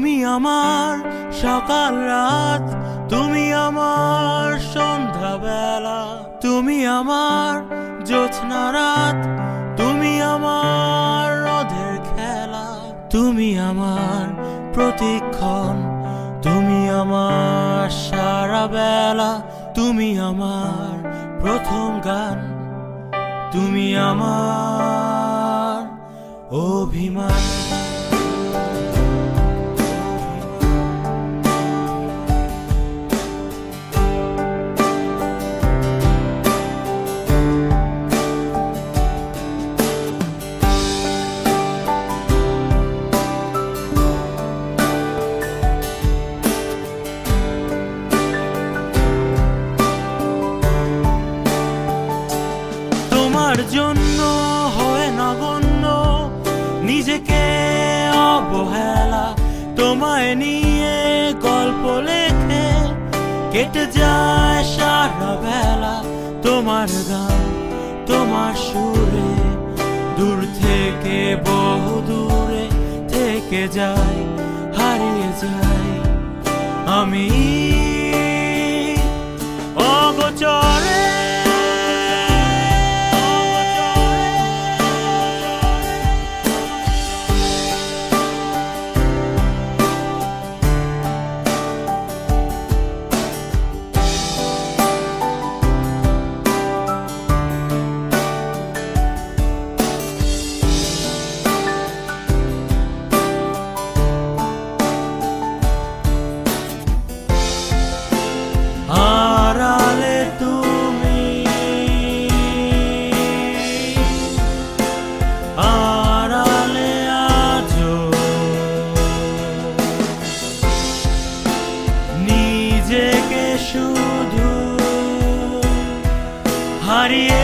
তুমি আমার সকাল রাত, তুমি আমার সন্ধ্যা বেলা, তুমি আমার জ্যোৎস্না রাত, তুমি আমার রোদের খেলা, তুমি আমার প্রতিক্ষণ, তুমি আমার সারা বেলা, তুমি আমার প্রথম গান, তুমি আমার অভিমান। তোমার জন্য হয়ে নগণ্য নিজেকে অবহেলা, তোমায় নিয়ে গল্প লেখে কেটে যায় সারা বেলা, তোমার গান তোমার সুরে দূর থেকে বহু দূরে থেকে যায়, হারিয়ে যাই আমি অগোচরে। আড়ালে তুমি, আড়ালে আছো, নিজেকে শুধু হারিয়ে